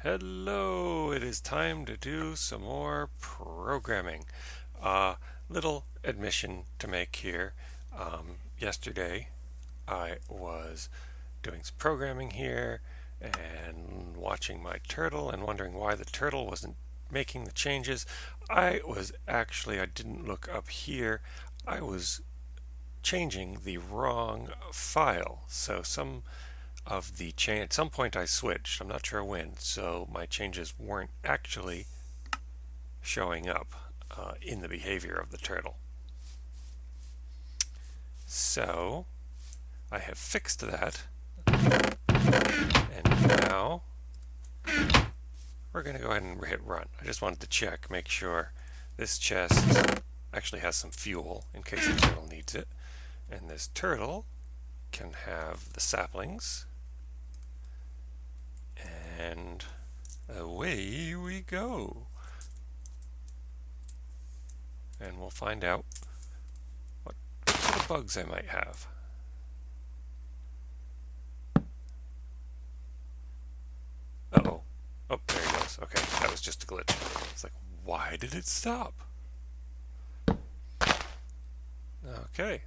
Hello, it is time to do some more programming. Little admission to make here. Yesterday I was doing some programming here and watching my turtle and wondering why the turtle wasn't making the changes. I didn't look up here. I was changing the wrong file. So at some point I switched, I'm not sure when, so my changes weren't actually showing up in the behavior of the turtle. So I have fixed that, and now we're going to go ahead and hit run. I just wanted to check, make sure this chest actually has some fuel in case the turtle needs it, and this turtle can have the saplings. And away we go. And we'll find out what sort of bugs I might have. Uh-oh. Oh, there he goes. Okay, that was just a glitch. It's like, why did it stop? Okay.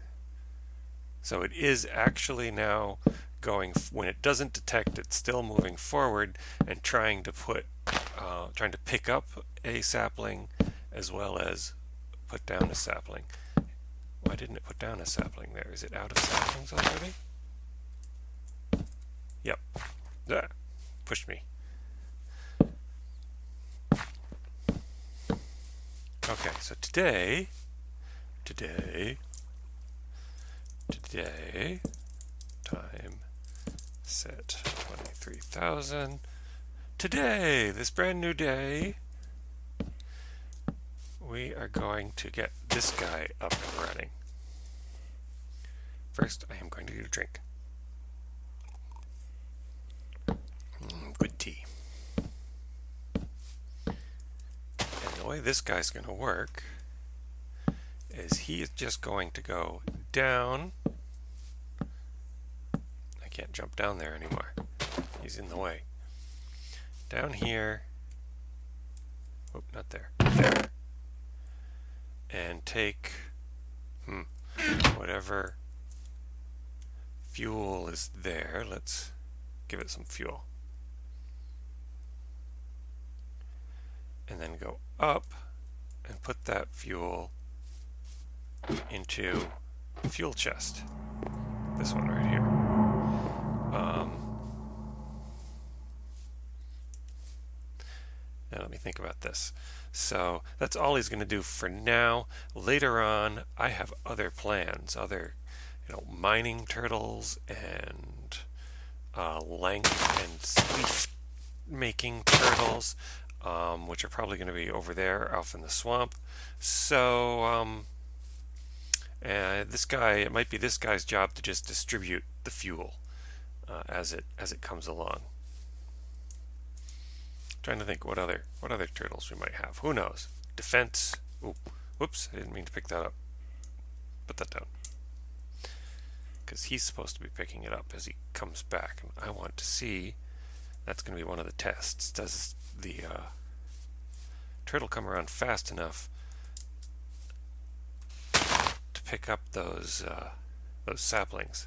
So it is actually now going, when it doesn't detect, it's still moving forward and trying to pick up a sapling as well as put down a sapling. Why didn't it put down a sapling there? Is it out of saplings already? Yep. Ah, pushed me. Okay, so today, time set 23,000. Today, this brand new day, we are going to get this guy up and running. First, I am going to get a drink. Good tea. And the way this guy's going to work is he is just going to go down. I can't jump down there anymore. He's in the way. Down here. Oh, not there. There. And take whatever fuel is there. Let's give it some fuel. And then go up and put that fuel into the fuel chest. This one right here. Now let me think about this. So that's all he's going to do for now. Later on, I have other plans, other, mining turtles and length and leaf making turtles, which are probably going to be over there, off in the swamp. So it might be this guy's job to just distribute the fuel as it comes along. Trying to think what other turtles we might have. Who knows? Defense. Ooh, whoops! I didn't mean to pick that up. Put that down. Because he's supposed to be picking it up as he comes back, and I want to see. That's going to be one of the tests. Does the turtle come around fast enough to pick up those saplings?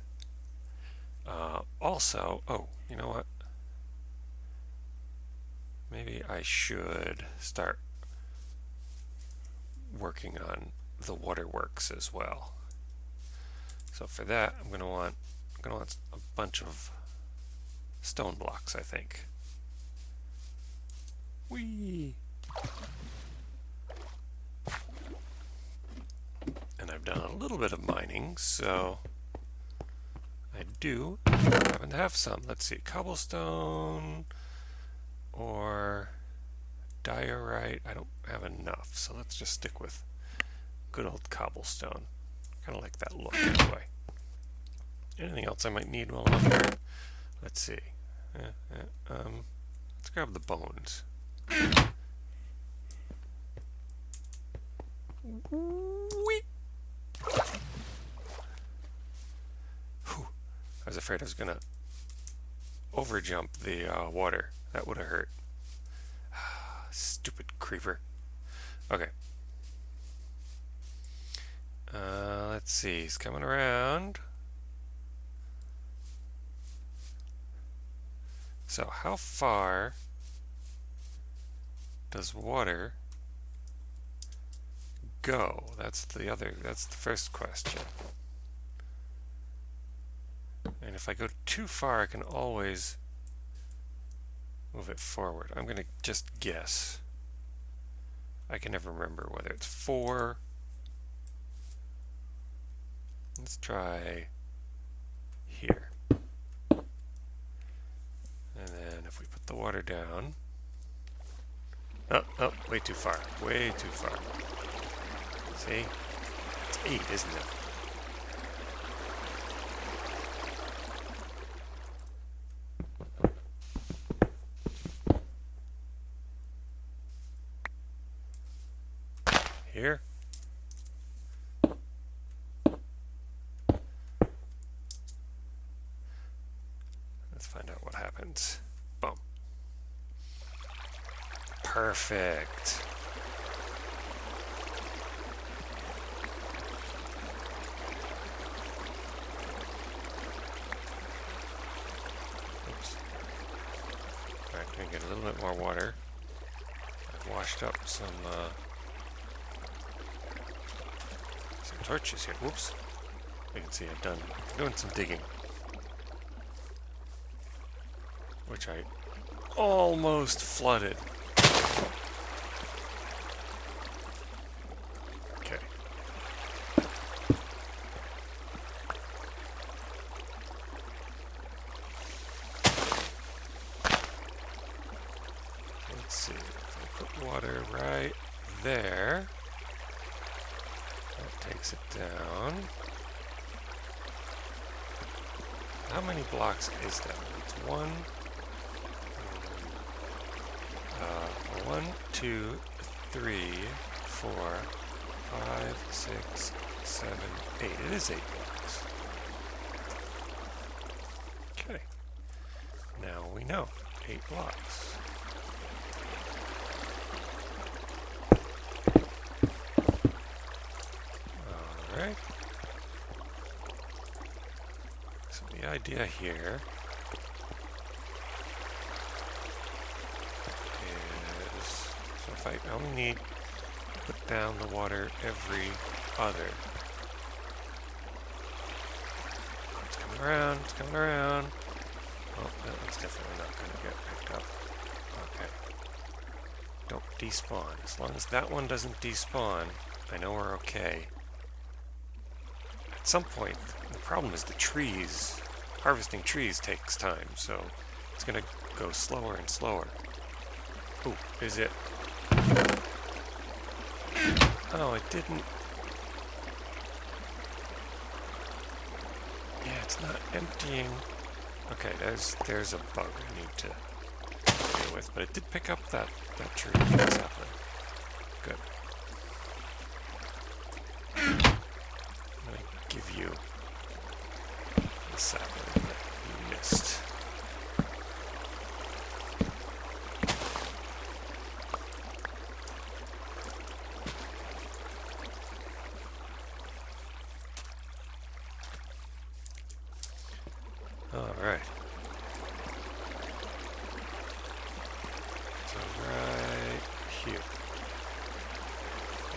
Also, oh, you know what? Maybe I should start working on the waterworks as well. So for that, I'm gonna want a bunch of stone blocks, I think. Whee! And I've done a little bit of mining, so I do happen to have some. Let's see, cobblestone or diorite. I don't have enough, so let's just stick with good old cobblestone. Kind of like that look anyway. Anything else I might need while I'm here? Let's see. Let's grab the bones. Whee! Whew. I was afraid I was gonna overjump the water. That would have hurt. creeper. Okay. Let's see. He's coming around. So how far does water go? That's the first question. And if I go too far, I can always move it forward. I'm going to just guess. I can never remember whether it's 4. Let's try here. And then if we put the water down. Oh, way too far. Way too far. See? It's 8, isn't it? Here. Let's find out what happens. Boom. Perfect. Oops. Alright, I'm gonna get a little bit more water. I've washed up some torches here. Whoops. You can see I'm doing some digging. Which I almost flooded. Okay. Let's see. If I put water right there, that takes it down. How many blocks is that? It's 1, 2, 3, 4, 5, 6, 7, 8. It is 8 blocks. Okay. Now we know. 8 blocks. Alright. So the idea here is, so if I only need to put down the water every other. It's coming around, it's coming around. Oh, that one's definitely not going to get picked up. Okay. Don't despawn. As long as that one doesn't despawn, I know we're okay. At some point, the problem is the trees. Harvesting trees takes time, so it's going to go slower and slower. Ooh, is it? Oh, it didn't. Yeah, it's not emptying. Okay, there's a bug I need to deal with, but it did pick up that tree. That's happening. Good. I'm going to give you the sapling that you missed. All right. So right here.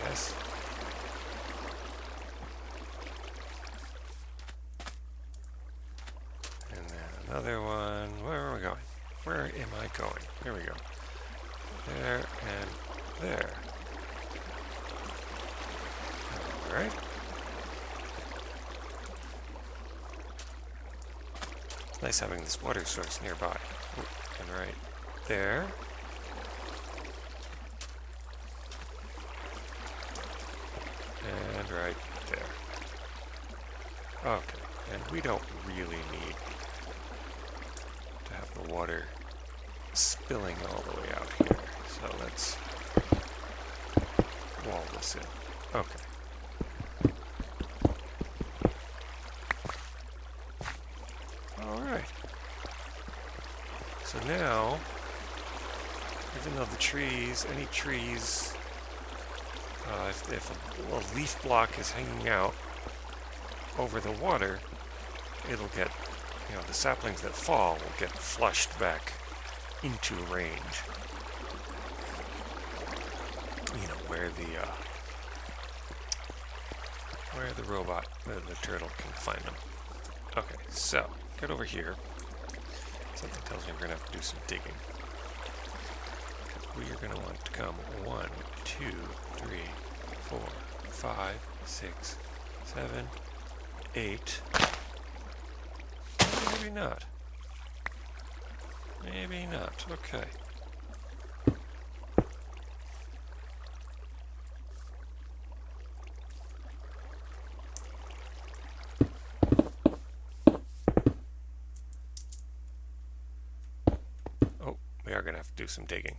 Yes. And then another one. Where am I going? Where am I going? Here we go. There and there. All right. It's nice having this water source nearby. Ooh, and right there. And right there. Okay, and we don't really need to have the water spilling all the way out here. So let's wall this in. Okay. Alright. So now even though the trees, any trees, if a leaf block is hanging out over the water, it'll get, the saplings that fall will get flushed back into range. Where the robot, the turtle can find them. Okay, so get over here. Something tells me we're gonna have to do some digging. We are gonna want to come 1, 2, 3, 4, 5, 6, 7, 8. Maybe not. Maybe not. Okay. Oh, we are gonna have to do some digging.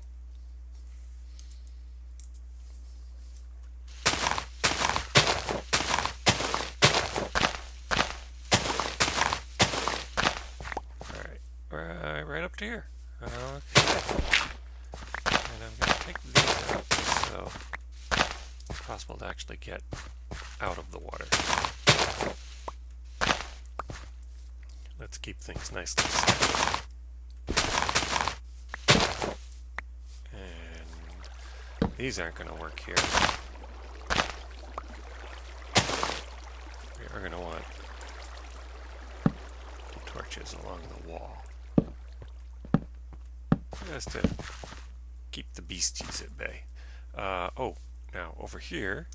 Right up to here. Okay. And I'm going to take these out just so it's possible to actually get out of the water. Let's keep things nicely set. And these aren't going to work here. We are going to want torches along the wall. Just to keep the beasties at bay. Oh, now over here.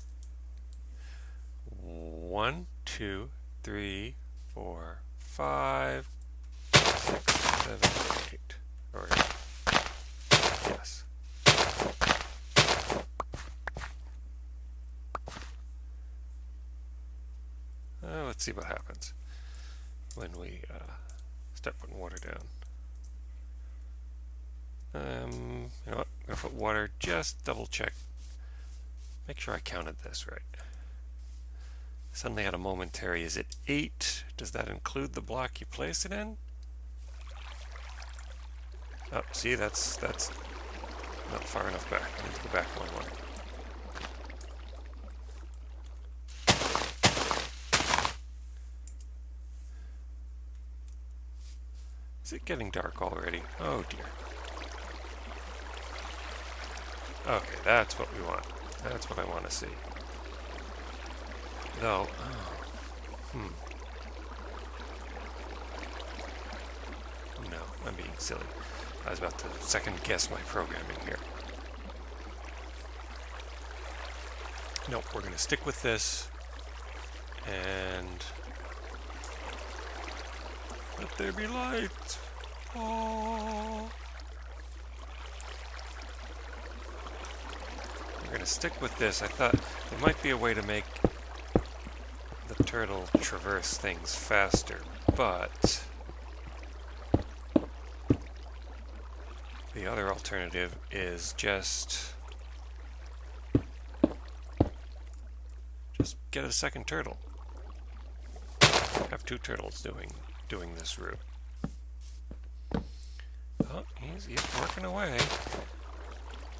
1, 2, 3, 4, 5, 6, 7, 8. Or yes. Let's see what happens when we start putting water down. You know what? I'm going to put water, just double check. Make sure I counted this right. Suddenly had a momentary, is it 8? Does that include the block you place it in? Oh, see, that's not far enough back. I need to go back one more. Is it getting dark already? Oh dear. Okay, that's what we want. That's what I want to see. Though, no, I'm being silly. I was about to second guess my programming here. Nope, we're going to stick with this and let there be light. Oh. We're going to stick with this. I thought there might be a way to make the turtle traverse things faster, but the other alternative is just get a second turtle. Have 2 turtles doing this route. Oh, he's working away.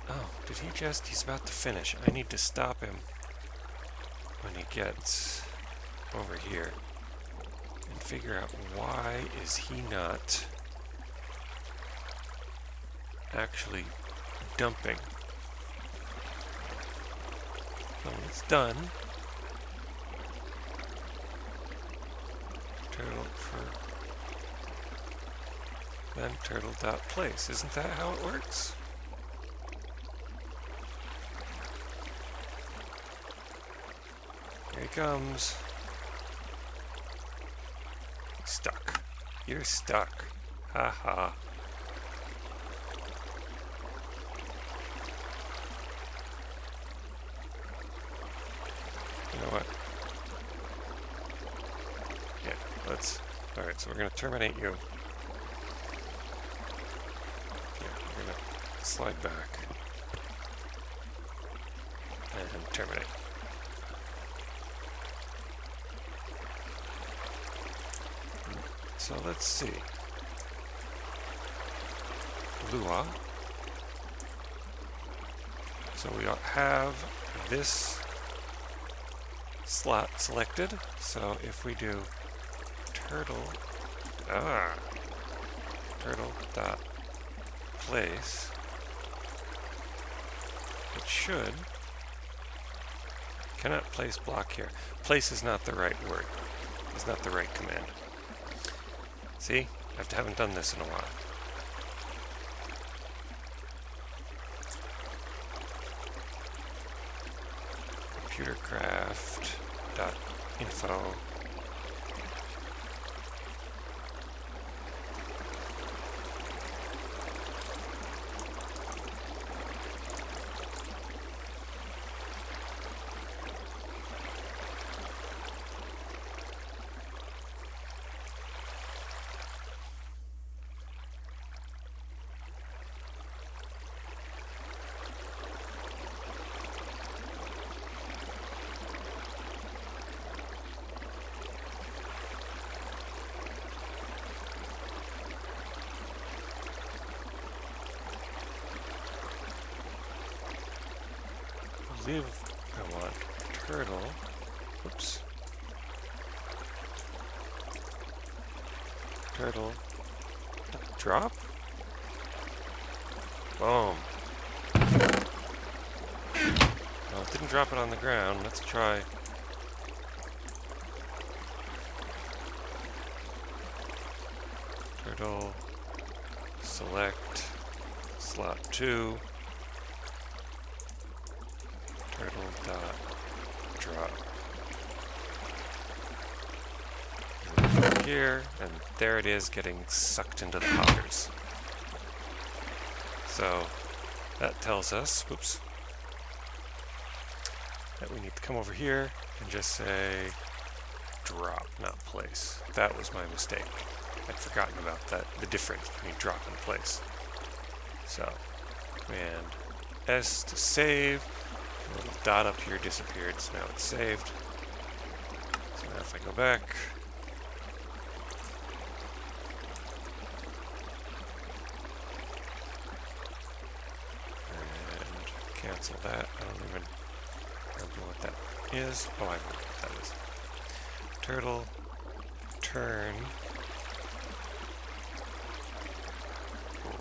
Oh, did he just? He's about to finish. I need to stop him when he gets over here and figure out why is he not actually dumping. When it's done, turtle for then turtle dot place. Isn't that how it works? Here he comes. Stuck. You're stuck. Ha ha. You know what? Yeah, let's... Alright, so we're going to terminate you. Yeah, we're going to slide back. And terminate. So let's see. Lua. So we have this slot selected. So if we do turtle dot place, it should. Cannot place block here. Place is not the right word. It's not the right command. See? I haven't done this in a while. Computercraft.info. I believe I want turtle. Oops. Turtle. Drop? Boom. Well, it didn't drop it on the ground. Let's try. Turtle. Select. Slot 2. Turtle dot drop. Here, and there it is getting sucked into the potters. So that tells us, whoops, that we need to come over here and just say drop, not place. That was my mistake. I'd forgotten about that, the difference between drop and place. So, Command S to save. The little dot up here disappeared, so now it's saved. So now if I go back, and cancel that. I don't even remember what that is. Oh, I remember what that is. Turtle, turn,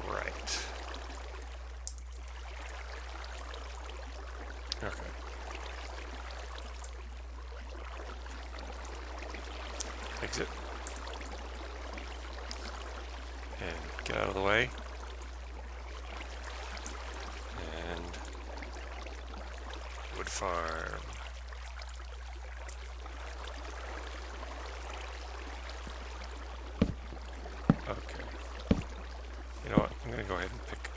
right. Okay. Exit. And get out of the way. And wood farm. Okay. You know what? I'm going to go ahead and pick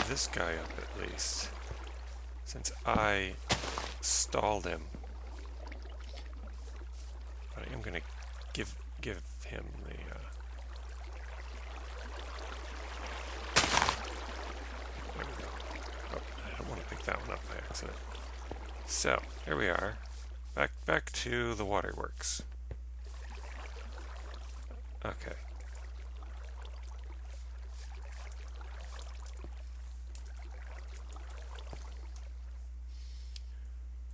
this guy up at least. Since I stalled him. But I am going to give him the there we go. Oh, I don't want to pick that one up by accident. So, here we are. Back to the waterworks. Okay.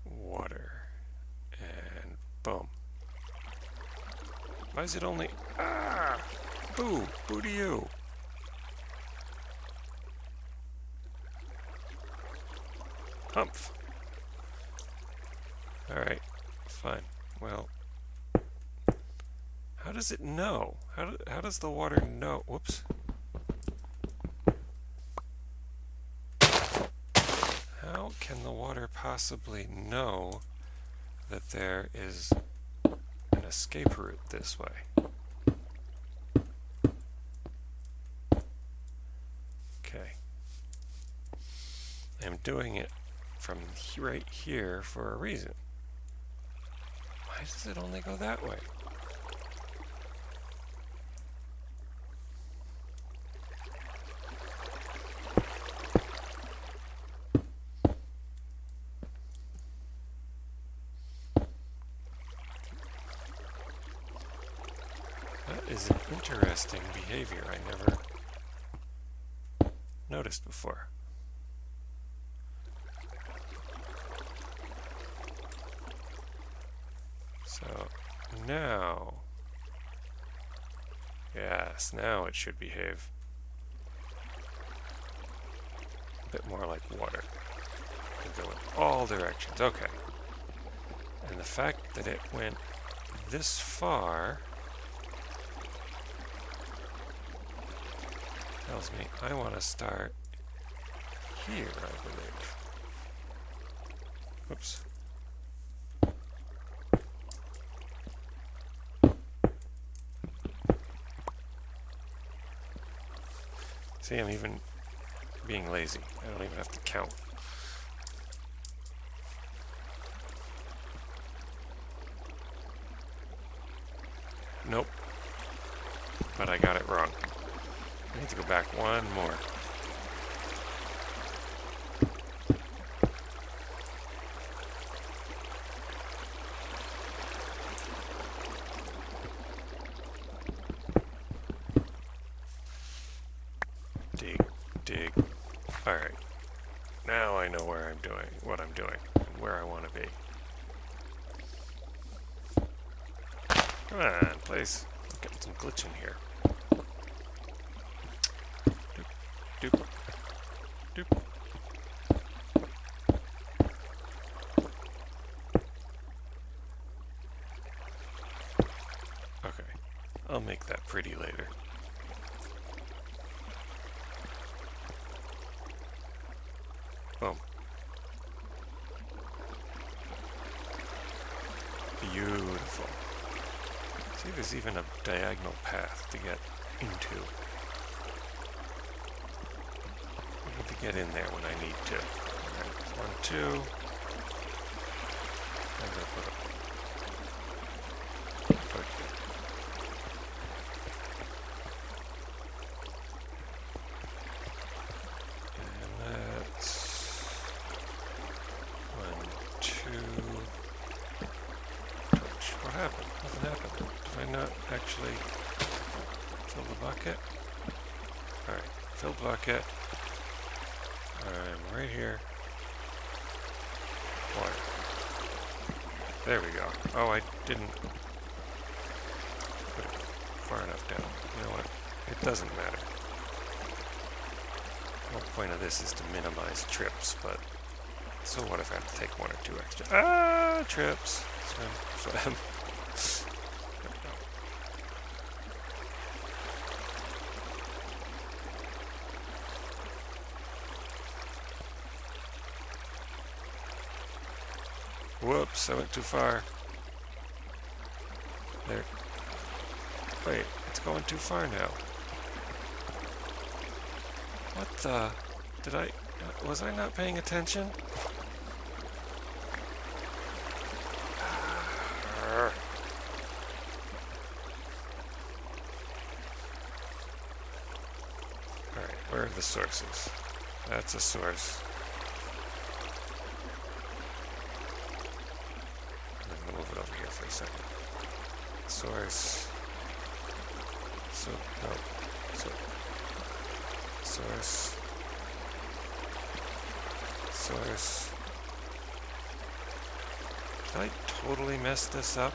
Water. And boom. Why is it only... Ah! Boo! Boo to you! Humph. Alright. Fine. Well... How does it know? How does the water know? Whoops. How can the water possibly know that there is an escape route this way? Okay. I'm doing it from right here for a reason. Why does it only go that way? That is an interesting behavior I never noticed before. So now, yes, now it should behave a bit more like water. It'll go in all directions. Okay. And the fact that it went this far tells me I want to start here, I believe. Oops. See, I'm even being lazy. I don't even have to count. Nope. But I got it wrong. I need to go back one more. Dig, dig. Alright. Now I know where I'm doing, what I'm doing, and where I want to be. Come on, please. I'm getting some glitching here. Doop, doop, doop. Okay, I'll make that pretty later. Boom. Beautiful. See, there's even a diagonal path to get into. I need to get in there when I need to. Alright, 1, 2. I'm going to put a actually fill the bucket. Alright, fill the bucket. I'm right here. Water. There we go. Oh, I didn't put it far enough down. You know what? It doesn't matter. The whole point of this is to minimize trips, but so what if I have to take 1 or 2 extra? Ah, trips. Swim, swim. Whoops, I went too far. There. Wait, it's going too far now. What the? Did I... was I not paying attention? Alright, where are the sources? That's a source. Move it over here for a second. Source. So no. So source. Source. Did I totally mess this up?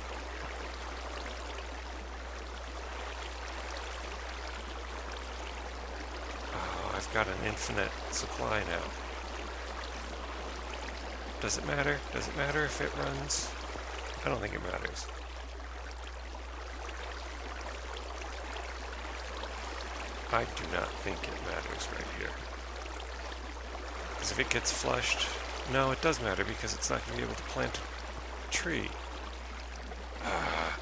Oh, I've got an infinite supply now. Does it matter? Does it matter if it runs? I don't think it matters. I do not think it matters right here. Because if it gets flushed... No, it does matter because it's not going to be able to plant a tree. Ah.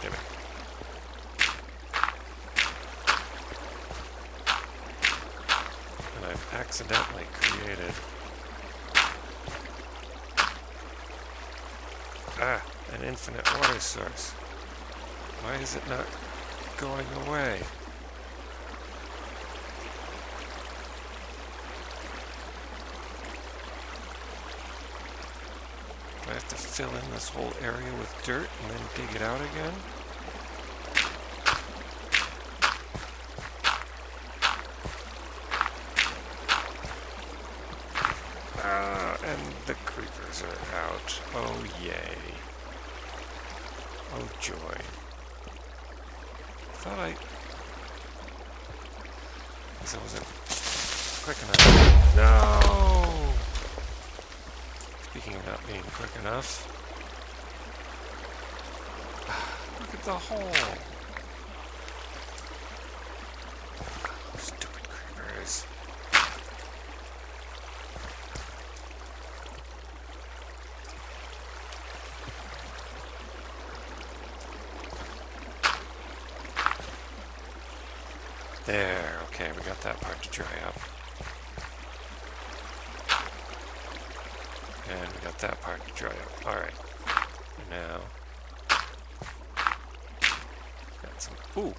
Damn it. And I've accidentally created... an infinite water source. Why is it not going away? Do I have to fill in this whole area with dirt and then dig it out again? Oh joy. Thought I guess I wasn't quick enough. No! Speaking of not being quick enough. Look at the hole. Stupid creepers. There, okay, we got that part to dry up. And we got that part to dry up. Alright. Now, got some, ooh,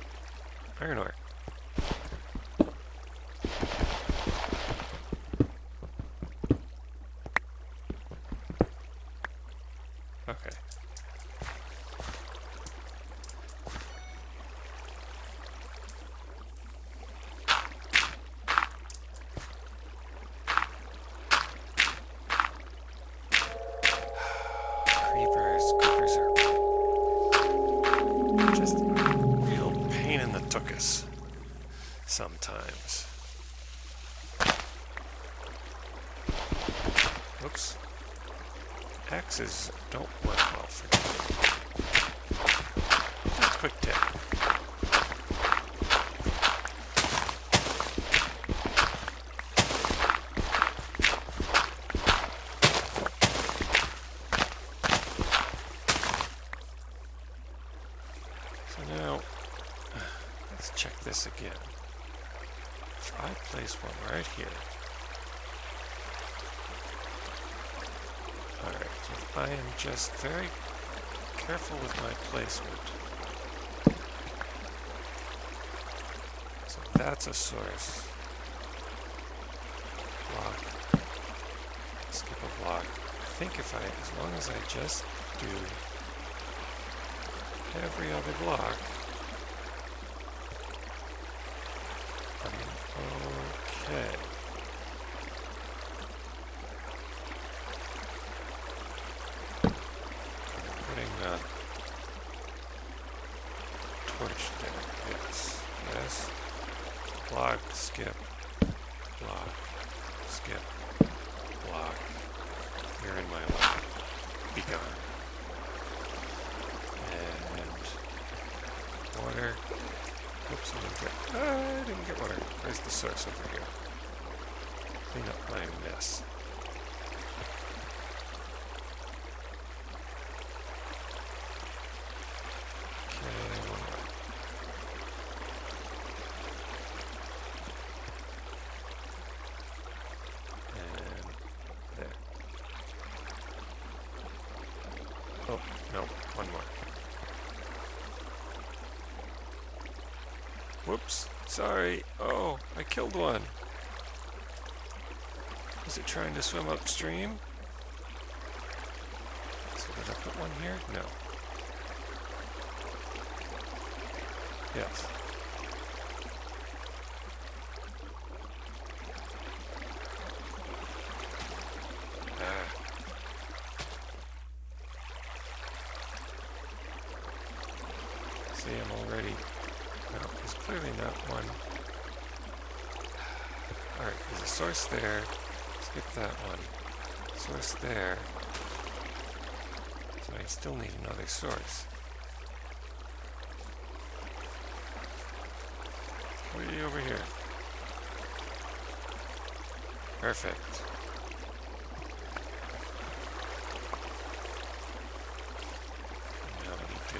iron ore. Okay. Creepers are just a real pain in the tuchus sometimes. Whoops. Axes don't work well for me. Just a quick tip. So now, let's check this again. If I place one right here. Alright, so I am just very careful with my placement. So that's a source. Block. Skip a block. I think if as long as I just do every other block, I'm okay. Putting a torch there. Yes. Yes. Block, skip, block, skip, block. You're in my way. Be gone. And water. Oops, I didn't get water. Where's the source over here? Clean up my mess. Oh, no, one more. Whoops, sorry. Oh, I killed one. Is it trying to swim upstream? So did I put one here? No. Yes. See, I'm already... No, there's clearly not one. Alright, there's a source there. Skip that one. Source there. So I still need another source. Way over here. Perfect. Now I need to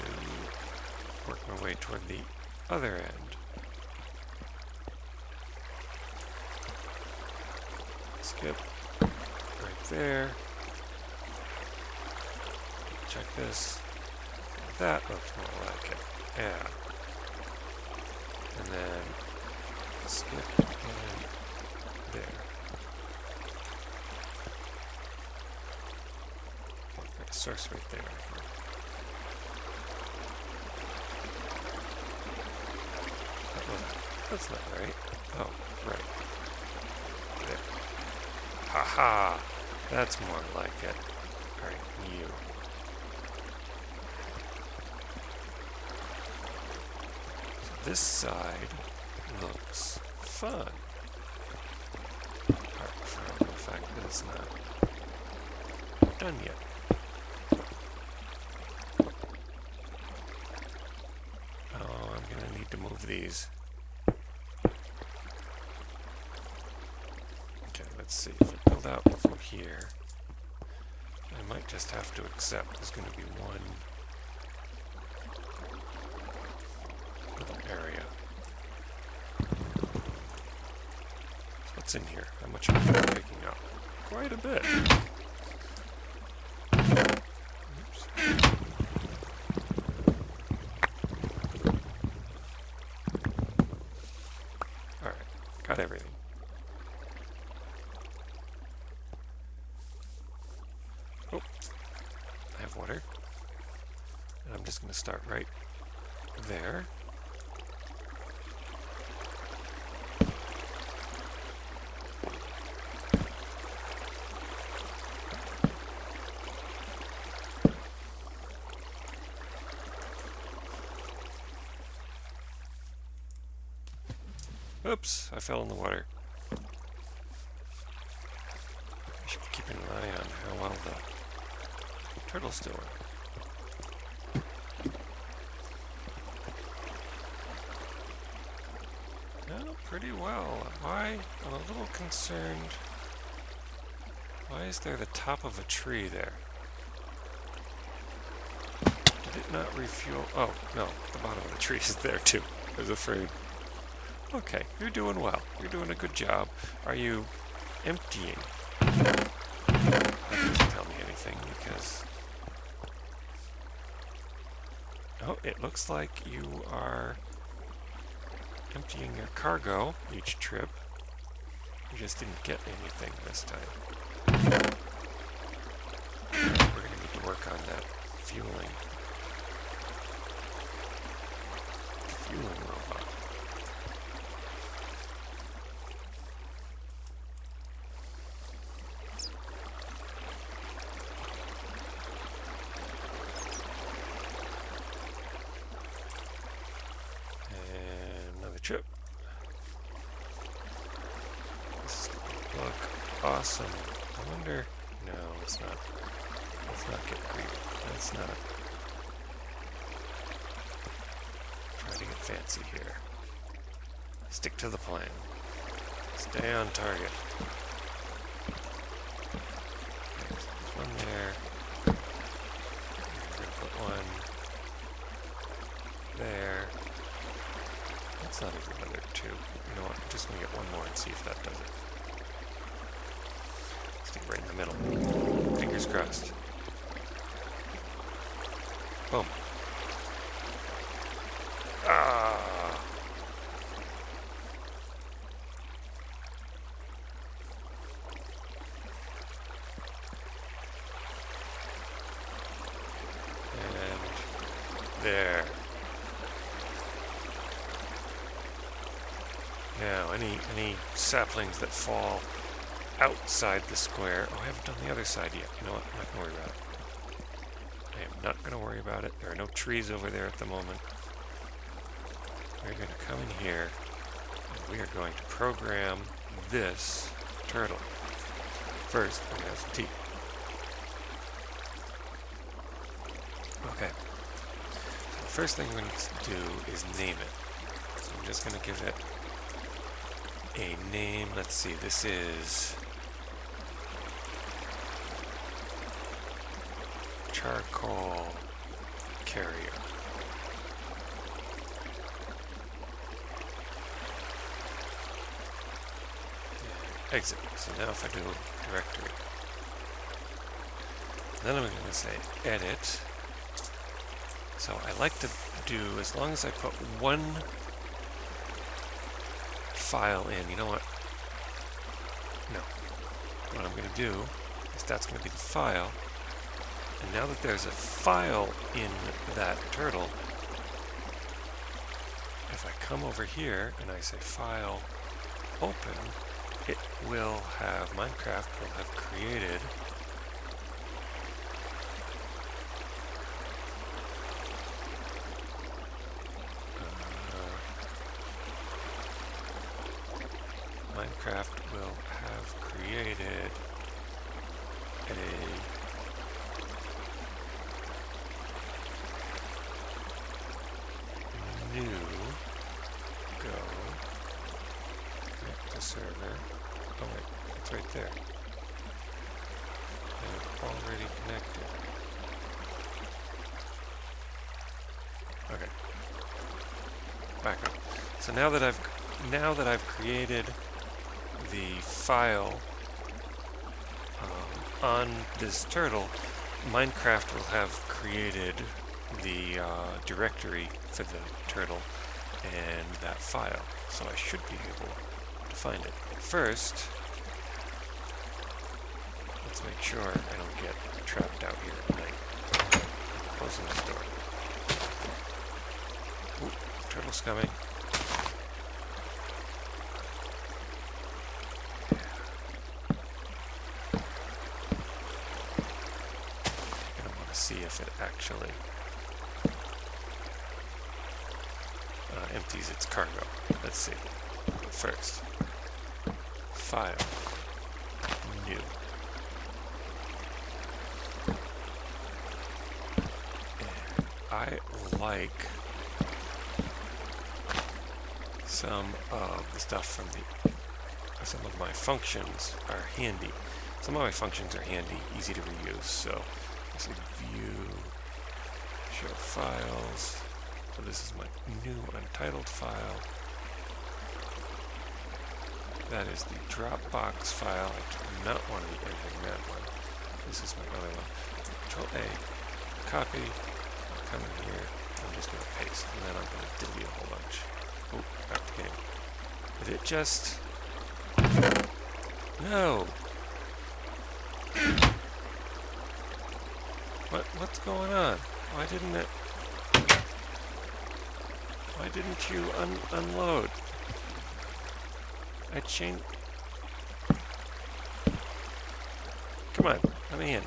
work my way toward the other end. Skip. Right there. Check this. That looks more like it. Yeah. And then skip and there. Okay, got a source right there. That's not right. Oh, right. There. Haha! That's more like it. Alright, you. this side looks fun. Apart from the fact that it's not done yet. Oh, I'm going to need to move these. Okay, let's see. If I build out from here, I might just have to accept there's going to be one little area. So what's in here? How much am I picking up? Quite a bit. Oops. Alright, got everything. Oh, I have water. And I'm just going to start right there. Oops, I fell in the water. I should be keeping an eye on how well the turtle's doing. No, pretty well. I'm a little concerned. Why is there the top of a tree there? Did it not refuel? Oh, no, the bottom of the tree is there too. I was afraid. Okay, you're doing well. You're doing a good job. Are you emptying? That doesn't tell me anything because... Oh, it looks like you are emptying your cargo each trip. You just didn't get anything this time. We're going to need to work on that fueling robot. Trip. This look awesome. I wonder. No, let's not. Let's not get greedy. Let's not try to get fancy here. Stick to the plan. Stay on target. There's one there. I'm gonna put one there. That's not even another two. You know what? I'm just going to get one more and see if that does it. Stick right in the middle. Fingers crossed. Boom. Ah! And there. Now, any saplings that fall outside the square... Oh, I haven't done the other side yet. You know what? I'm not going to worry about it. I am not going to worry about it. There are no trees over there at the moment. We're going to come in here, and we are going to program this turtle. First, I'm going to have some tea. Okay. So the first thing we're going to do is name it. So I'm just going to give it a name. Let's see, this is charcoal carrier. And exit. So now if I do directory, then I'm going to say edit. So I like to do, as long as I put one file in, you know what? No. What I'm going to do is that's going to be the file. And now that there's a file in that turtle, if I come over here and I say file open, it will have, Minecraft will have created Minecraft will have created a new go connect to server. Oh wait, it's right there. And already connected. Okay. Back up. So now that I've created the file on this turtle, Minecraft will have created the directory for the turtle and that file. So I should be able to find it. But first, let's make sure I don't get trapped out here at night. Closing this door. Ooh, turtle's coming. See if it actually empties its cargo. Let's see. First, file, new. And I like some of the stuff from some of my functions are handy. Some of my functions are handy, easy to reuse, so let's view, show files. So this is my new untitled file. That is the Dropbox file. I do not want to be editing that one. This is my other one. Control A, copy, I'll come in here, I'm just going to paste, and then I'm going to delete a whole bunch. Oh, back to game. Did it just... No! What's going on? Why didn't you unload? I changed... Come on, let me in.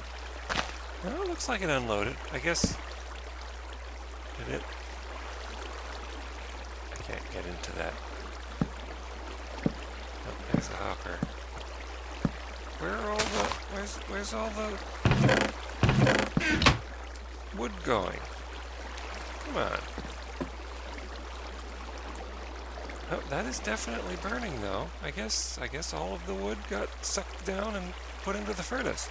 No, it looks like it unloaded. I guess... Did it? I can't get into that. Oh, there's a hopper. Where are all the... Where's all the... wood going? Come on. Oh, that is definitely burning though. I guess all of the wood got sucked down and put into the furnace.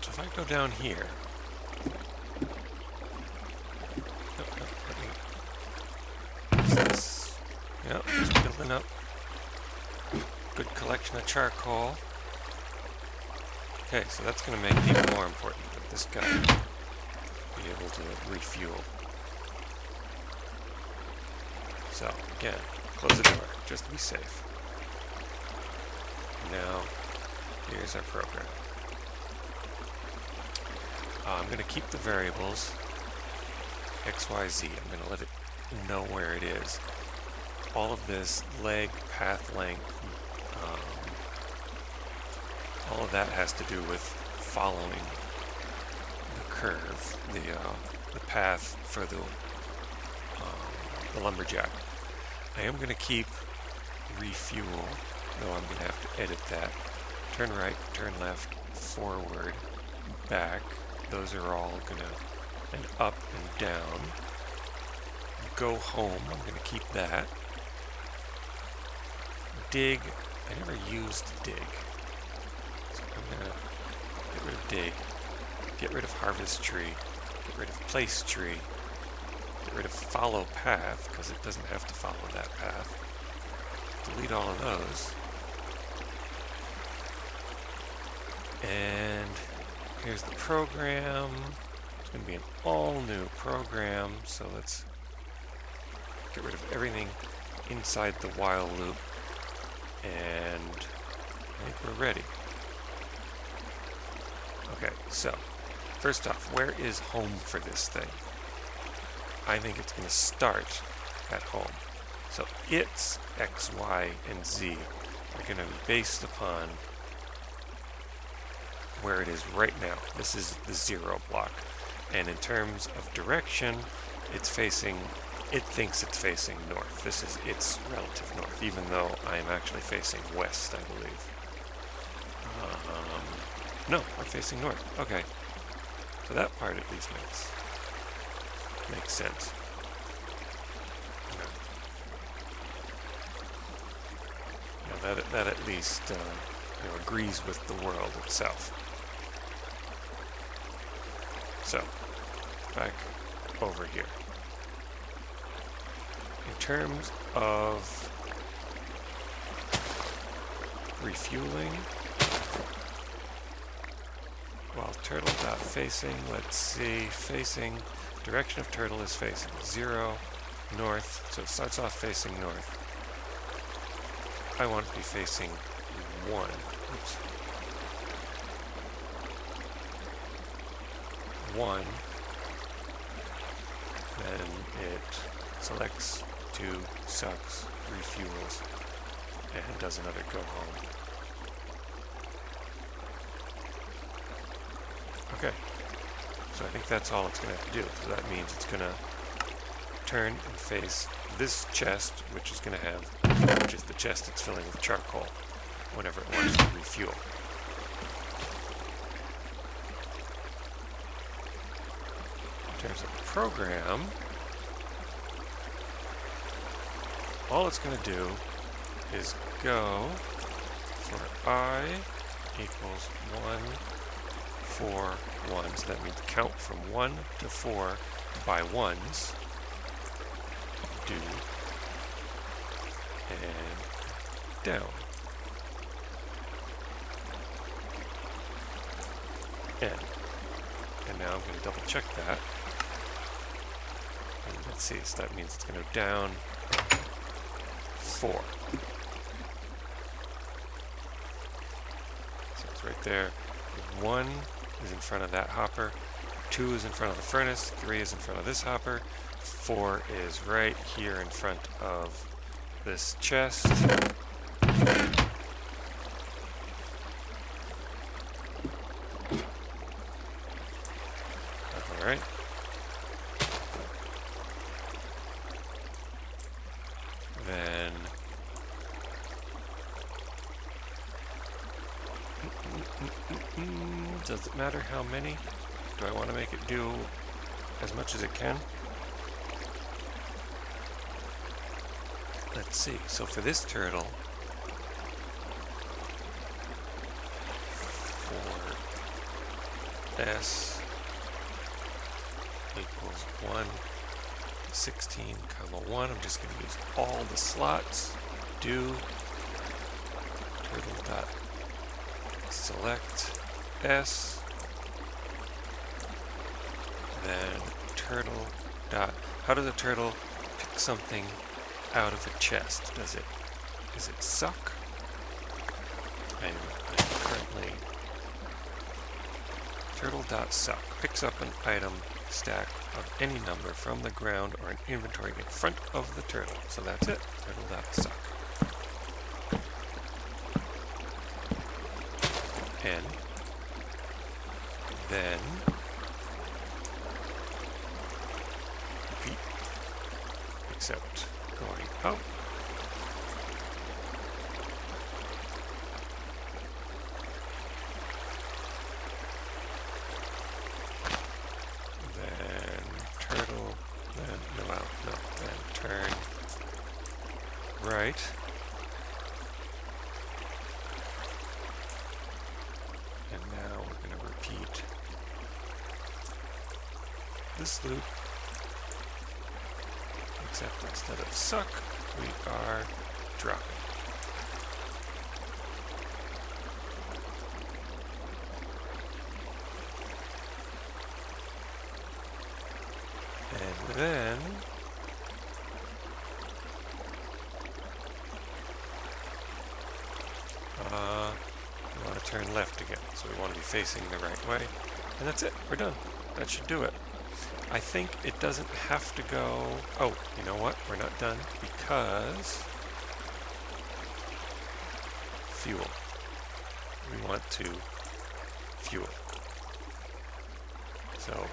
So if I go down here. What's this? Yep, just building up. Good collection of charcoal. Okay, so that's going to make it even more important that this guy be able to refuel. So, again, close the door, just to be safe. Now, here's our program. I'm going to keep the variables XYZ. I'm going to let it know where it is. All of this leg, path length, all of that has to do with following the curve, the path for the Lumberjack. I am going to keep refuel, though I'm going to have to edit that. Turn right, turn left, forward, back. Those are all going to, and up and down. Go home, I'm going to keep that. Dig, I never used dig. So I'm going to get rid of dig, get rid of harvest tree, get rid of place tree, get rid of follow path, because it doesn't have to follow that path. Delete all of those. And here's the program. It's going to be an all-new program, so let's get rid of everything inside the while loop, and I think we're ready. Okay, so first off, where is home for this thing? I think it's going to start at home. So its X, Y, and Z are going to be based upon where it is right now. This is the 0 block. And in terms of direction, it's facing it thinks it's facing north. This is its relative north, even though I am actually facing west, I believe. No, I'm facing north. Okay. So that part at least makes sense. Yeah, that at least agrees with the world itself. So, back over here. In terms of refueling, well, turtle dot facing, let's see, facing, direction of turtle is facing 0, north, so it starts off facing north. I want to be facing 1. Oops. 1. Then it selects 2, sucks, refuels, and does another go home. Okay, so I think that's all it's going to have to do. So that means it's going to turn and face this chest, which is going to have, which is the chest it's filling with charcoal whenever it wants to refuel. In terms of the program, all it's going to do is go for I equals 1, 4, 1. So that means count from 1 to 4 by ones. Do and down. N. And now I'm going to double check that. And let's see, so that means it's going to go down 4. So it's right there. 1 is in front of that hopper, 2 is in front of the furnace, 3 is in front of this hopper, 4 is right here in front of this chest. Alright. Then does it matter how many? Do I want to make it do as much as it can? Let's see. So for this turtle, for S equals 1, 16, comma 1, I'm just going to use all the slots. Do turtle dot select S, then turtle dot, how does a turtle pick something out of a chest? Is it suck? I'm currently turtle dot suck picks up an item stack of any number from the ground or an inventory in front of the turtle. So that's it. Turtle dot suck. N. Then repeat, except going up. Then turtle, then no out, no, then turn right. And now we're going to repeat this loop, except instead of suck, we are dropping. And then we want to turn left again, so we want to be facing the right way. And that's it, we're done. That should do it. I think it doesn't have to go... Oh, you know what? We're not done because... fuel. We want to fuel. So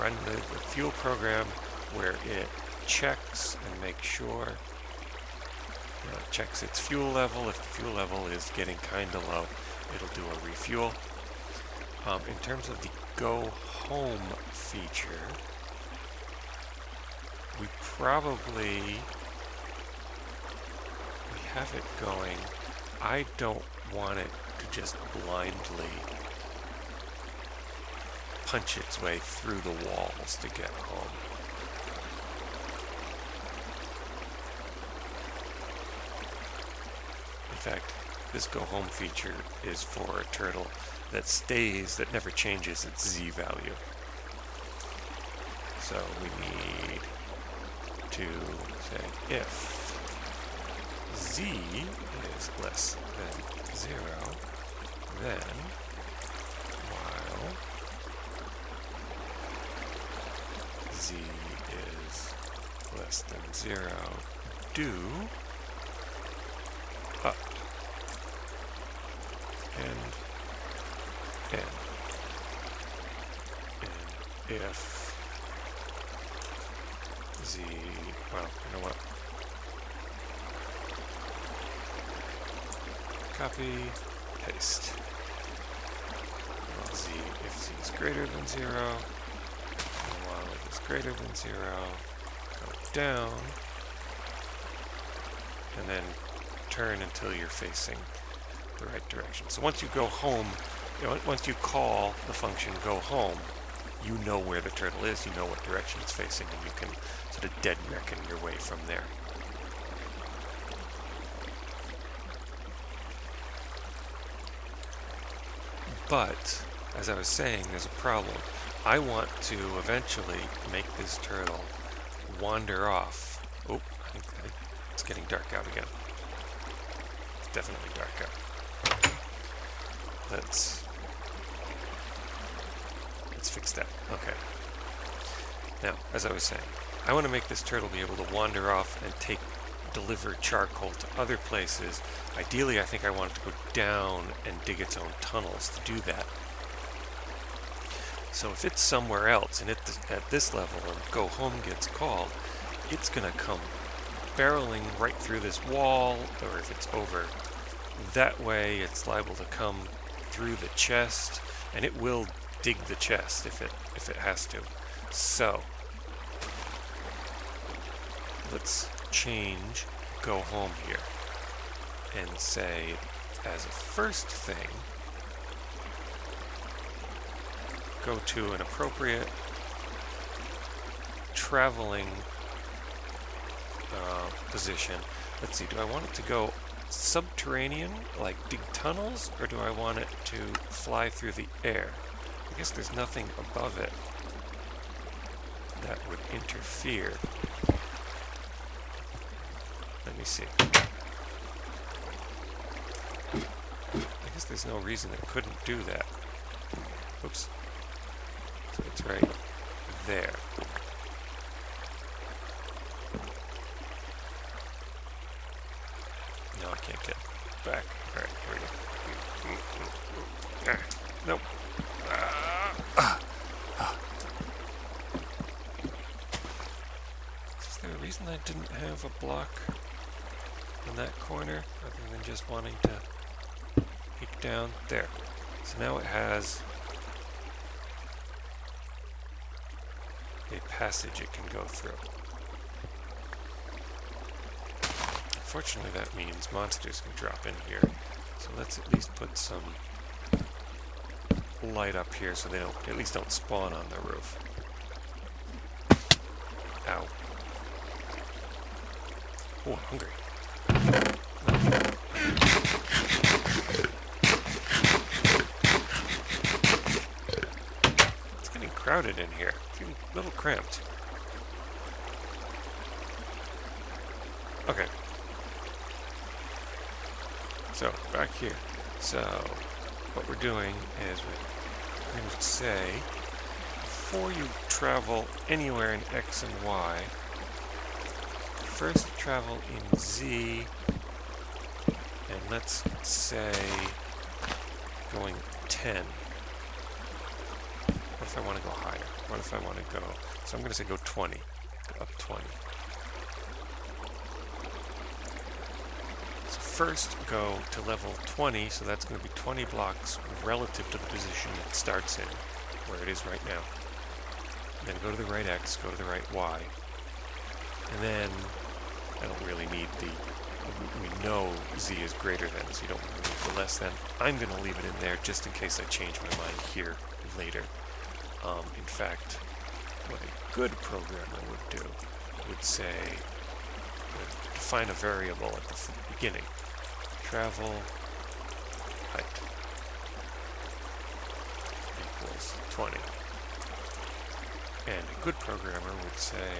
run the fuel program where it checks and make sure it checks its fuel level. If the fuel level is getting kind of low, it'll do a refuel. In terms of the go home feature, we have it going. I don't want it to just blindly punch its way through the walls to get home. In fact, this go home feature is for a turtle that never changes its Z value. So we need to say if Z is less than 0, then while Z is less than 0, do up and n. And if Z, well, you know what? Copy, paste. Well, Z, if Z is greater than 0, and while it is greater than 0, go down, and then turn until you're facing the right direction. So once you go home, once you call the function go home, you know where the turtle is, you know what direction it's facing, and you can sort of dead reckon your way from there. But, as I was saying, there's a problem. I want to eventually make this turtle wander off. Oh, I think it's getting dark out again. It's definitely dark out. Let's fix that. Okay. Now, as I was saying, I want to make this turtle be able to wander off and deliver charcoal to other places. Ideally, I think I want it to go down and dig its own tunnels to do that. So if it's somewhere else and at this level and go home gets called, it's going to come barreling right through this wall, or if it's over that way, it's liable to come through the chest, and it will dig the chest if it has to. So let's change go home here and say, as a first thing, go to an appropriate traveling position. Let's see, do I want it to go subterranean, like dig tunnels, or do I want it to fly through the air? I guess there's nothing above it that would interfere. Let me see. I guess there's no reason it couldn't do that. Oops. So it's right there. No, I can't get back. Alright, here we go. Nope. Is there a reason I didn't have a block in that corner other than just wanting to peek down? There. So now it has a passage it can go through. Unfortunately, that means monsters can drop in here. So let's at least put some light up here so they at least don't spawn on the roof. Ow. Oh, I'm hungry. It's getting crowded in here. It's getting a little cramped. Okay. So, back here. So, what we're doing is we're going to say, before you travel anywhere in X and Y, first travel in Z, and let's say going 10. What if I want to go higher? What if I want to go, so I'm going to say go 20, go up 20. first go to level 20, so that's going to be 20 blocks relative to the position it starts in, where it is right now. Then go to the right X, go to the right Y, and then I don't really need the, we know Z is greater than, so you don't need the less than. I'm going to leave it in there just in case I change my mind here later. In fact, what a good programmer would do would say, define a variable at the beginning. Travel height equals 20. And a good programmer would say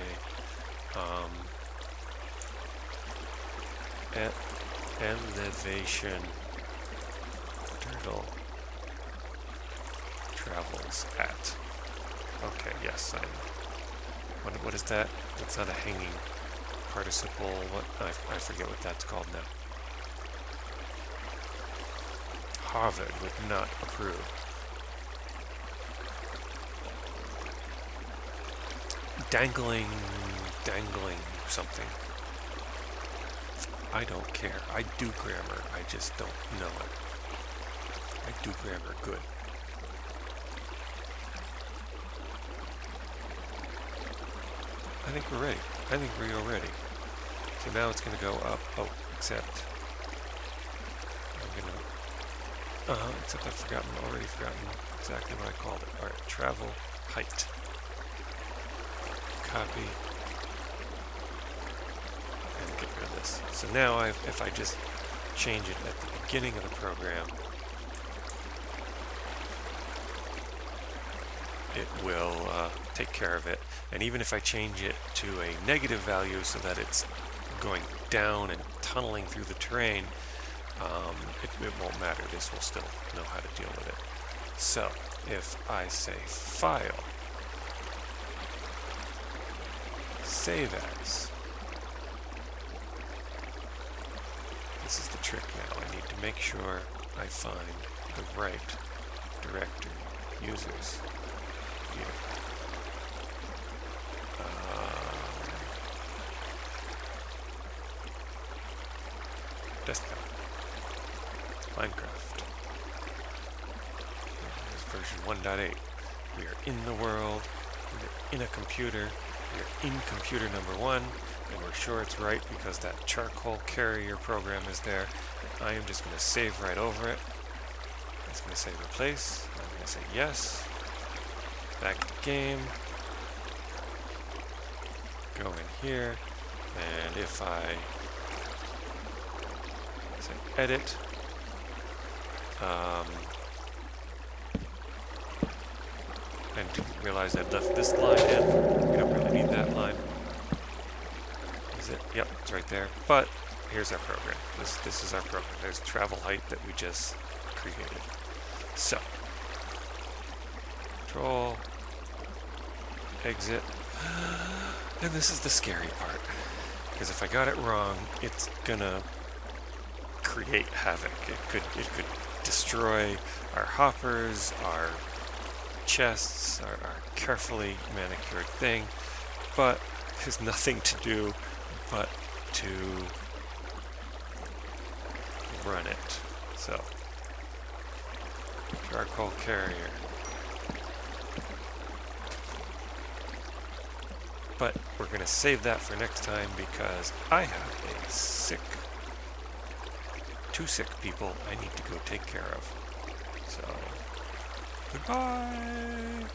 elevation turtle travels at. Okay, yes, what is that? That's not a hanging participle. What? I forget what that's called now. Harvard would not approve. Dangling something. I don't care. I do grammar. I just don't know it. I do grammar good. I think we're ready. I think we are ready. So now it's going to go up. Oh, except I'm going to... except I've already forgotten exactly what I called it. Alright, travel height. Copy. And get rid of this. So now if I just change it at the beginning of the program, it will take care of it. And even if I change it to a negative value so that it's going down and tunneling through the terrain, it won't matter. This will still know how to deal with it. So if I say File, Save As, this is the trick now. I need to make sure I find the right directory users here. Desktop. Minecraft. This is version 1.8. We are in the world. We are in a computer. We are in computer number 1. And we're sure it's right because that charcoal carrier program is there. And I am just going to save right over it. It's going to say replace. I'm going to say yes. Back to game. Go in here. And if I say edit, and didn't realize I'd left this line in. We don't really need that line. Is it? Yep, it's right there. But here's our program. This is our program. There's travel height that we just created. So, Control, exit, and this is the scary part. Because if I got it wrong, it's gonna create havoc. It could destroy our hoppers, our chests, our carefully manicured thing, but there's nothing to do but to run it. So, charcoal carrier. But we're going to save that for next time because I have two sick people I need to go take care of. So, goodbye!